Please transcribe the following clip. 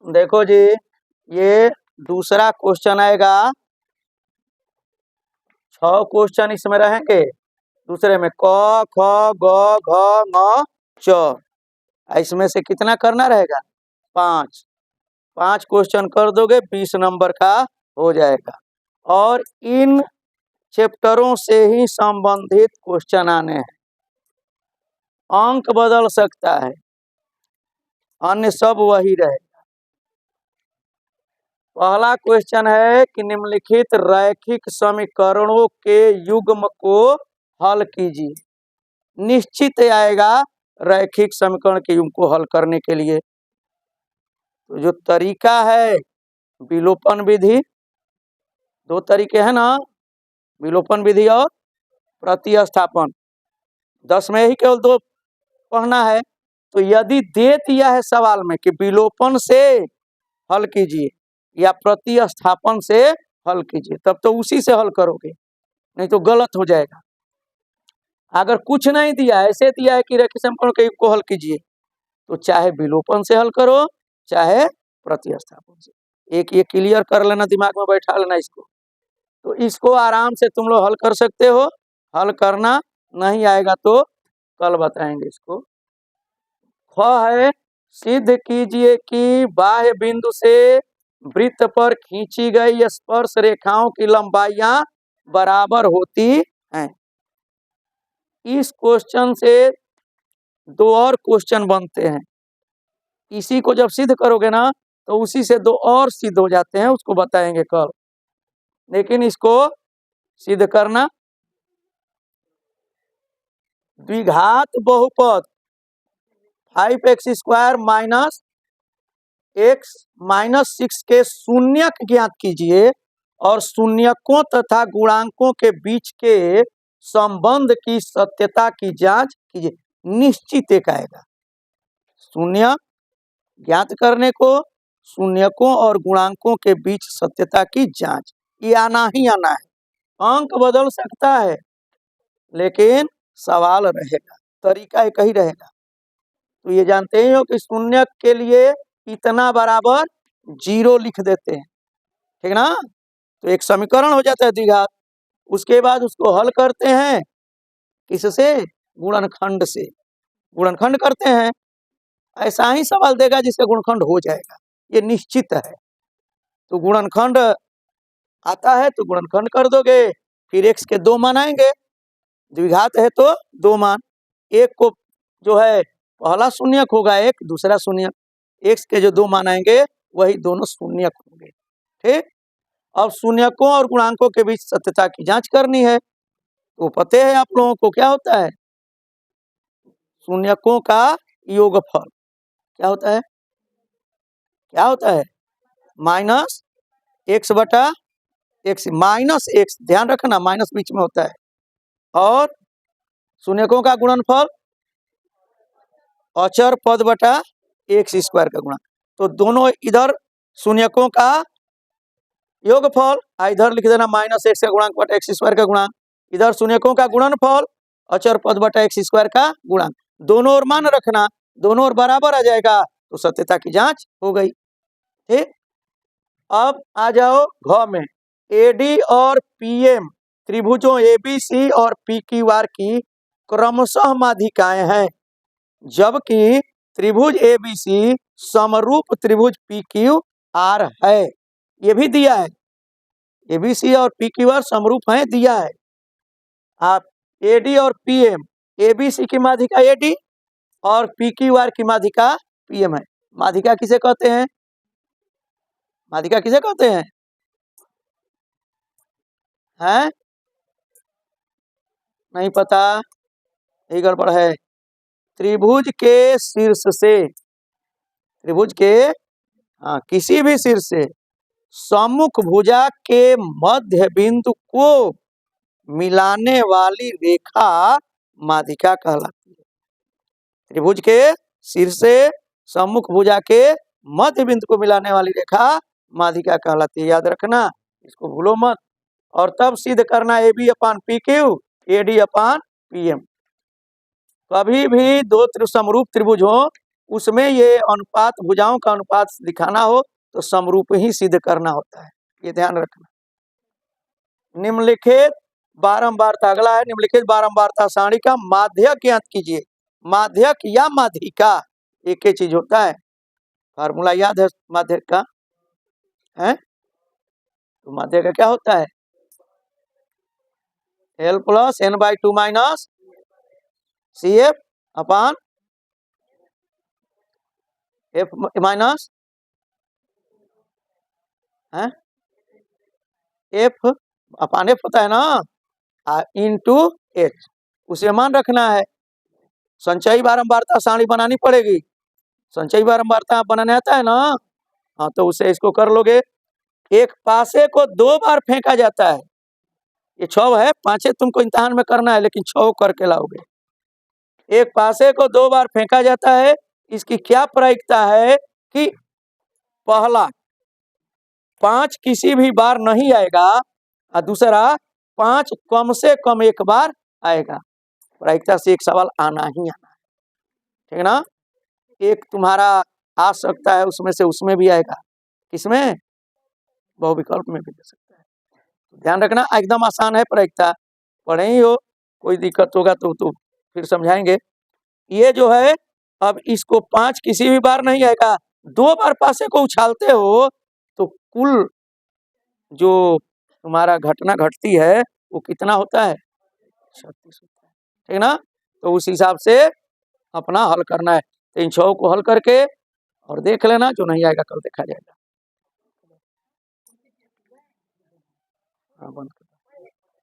देखो जी, ये दूसरा क्वेश्चन आएगा। 6 क्वेश्चन इसमें रहेंगे। दूसरे में क ख ग घ ङ च। इसमें से कितना करना रहेगा? 5। 5 क्वेश्चन कर दोगे 20 नंबर का हो जाएगा। और इन चैप्टरों से ही संबंधित क्वेश्चन आने हैं। अंक बदल सकता है, अन्य सब वही रहेगा। पहला क्वेश्चन है कि निम्नलिखित रैखिक समीकरणों के युग्म को हल कीजिए। निश्चित आएगा रैखिक समीकरण के युग्म को हल करने के लिए। तो जो तरीका है विलोपन विधि, 2 तरीके हैं ना, विलोपन विधि और प्रतिस्थापन। 10 में ही केवल 2 पढ़ना है। तो यदि दे दिया है सवाल में कि विलोपन से हल कीजिए या प्रतिस्थापन से हल कीजिए, तब तो उसी से हल करोगे, नहीं तो गलत हो जाएगा। अगर कुछ नहीं दिया, ऐसे दिया है कि रैखिक समीकरण के युग्म को हल कीजिए, तो चाहे विलोपन से हल करो चाहे प्रतिस्थापन से। एक ये क्लियर कर लेना, दिमाग में बैठा लेना इसको। तो इसको आराम से तुम लोग हल कर सकते हो। हल करना नहीं आएगा तो कल बताएंगे इसको। ख है, सिद्ध कीजिए कि बाह्य बिंदु से वृत्त पर खींची गई स्पर्श रेखाओं की लंबाइयां बराबर होती हैं। इस क्वेश्चन से 2 और क्वेश्चन बनते हैं। इसी को जब सिद्ध करोगे ना तो उसी से 2 और सिद्ध हो जाते हैं, उसको बताएंगे कल। लेकिन इसको सिद्ध करना। द्विघात बहुपद 5x² माइनस x माइनस 6 के शून्यक ज्ञात कीजिए और शून्यकों तथा गुणांकों के बीच के संबंध की सत्यता की जांच कीजिए। निश्चित एक आएगा। शून्य ज्ञात करने को, शून्यकों और गुणांकों के बीच सत्यता की जांच, ये आना ही आना है। अंक बदल सकता है लेकिन सवाल रहेगा, तरीका एक ही रहेगा। तो ये जानते ही हो कि शून्य के लिए इतना बराबर 0 लिख देते हैं, ठीक ना। तो एक समीकरण हो जाता है द्विघात। उसके बाद उसको हल करते हैं किससे? गुणनखंड से। गुणनखंड करते हैं, ऐसा ही सवाल देगा जिसका गुणनखंड हो जाएगा, ये निश्चित है। तो गुणनखंड आता है तो गुणनखंड कर दोगे, फिर x के 2 मान आएंगे। द्विघात है तो 2 मान, एक को जो है पहला शून्यक होगा, एक दूसरा शून्यक। x के जो 2 मान आएंगे वही दोनों शून्यक होंगे, ठीक। अब शून्यकों और गुणांकों के बीच सत्यता की जांच करनी है। तो पता है आप लोगों को क्या होता है? शून्यकों का योगफल क्या होता है? क्या होता है? माइनस x बटा x, माइनस x, ध्यान रखना माइनस बीच में होता है। और शून्यकों का गुणनफल अचर पद बटा x² का गुणा। तो दोनों इधर शून्यकों का योगफल, इधर लिख देना माइनस x का गुणांक बटा x² का गुणांक। इधर शून्यकों का गुणनफल अचर पद बटा x² का गुणांक। दोनों ओर मान रखना, दोनों ओर बराबर आ जाएगा तो सत्यता की जांच हो गई, ठीक। अब आ जाओ घ में। AD और PM त्रिभुजों ABC और PQR की क्रमशः माध्यिकाएं हैं, जबकि त्रिभुज ABC समरूप त्रिभुज PQR है। ये भी दिया है, ABC और PQR समरूप है, दिया है। आप AD और PM, ABC की माध्यिका AD और PQR की माध्यिका PM है। माध्यिका किसे कहते हैं? माध्यिका किसे कहते हैं? हैं? नहीं पता, यही गड़बड़ है। त्रिभुज के शीर्ष से, त्रिभुज के किसी भी शीर्ष से सम्मुख भुजा के मध्य बिंदु को मिलाने वाली रेखा माध्यिका कहलाती है। त्रिभुज के शीर्ष से सम्मुख भुजा के मध्य बिंदु को मिलाने वाली रेखा माध्यिका कहलाती है, याद रखना, इसको भूलो मत। और तब सिद्ध करना AB अपान PQ, AD अपान PM। कभी भी 2 समरूप त्रिभुज हो उसमें ये अनुपात, भुजाओं का अनुपात दिखाना हो तो समरूप ही सिद्ध करना होता है, ये ध्यान रखना। निम्नलिखित बारंबारता, अगला है निम्नलिखित बारंबारता सारणी का माध्यक ज्ञात कीजिए। माध्यक या माध्यिका एक ही चीज होता है, फार्मूला याद है माध्यक का है? तो माध्यक का क्या होता है? L plus n/2 minus CF अपान F माइनस F अपान F होता है ना, इंटू H, उसे मान रखना है। संचयी बारंबारता सारणी बनानी पड़ेगी, संचयी बारंबारता बनाने आता है ना, हाँ तो उसे इसको कर लोगे। एक पासे को 2 बार फेंका जाता है, ये 6 है, 5 तुमको इम्तिहान में करना है लेकिन 6 करके लाओगे। एक पासे को 2 बार फेंका जाता है, इसकी क्या प्रायिकता है कि पहला 5 किसी भी बार नहीं आएगा और दूसरा 5 कम से कम एक बार आएगा। प्रायिकता से एक सवाल आना ही आना है, ठीक है ना। एक तुम्हारा आ सकता है उसमें से उसमें भी आएगा, किसमें? बहुविकल्प में भी दे सकता है। तो ध्यान रखना, एकदम आसान है प्रायिकता, पढ़े ही हो, कोई दिक्कत होगा तो फिर समझाएंगे। ये जो है, अब इसको 5 किसी भी बार नहीं आएगा, 2 बार पासे को उछालते हो तो कुल जो तुम्हारा घटना घटती है वो कितना होता है? 36 होता है, ठीक ना। तो उस हिसाब से अपना हल करना है। तो इन 6 को हल करके और देख लेना, जो नहीं आएगा कल देखा जाएगा। हाँ, बंद कर।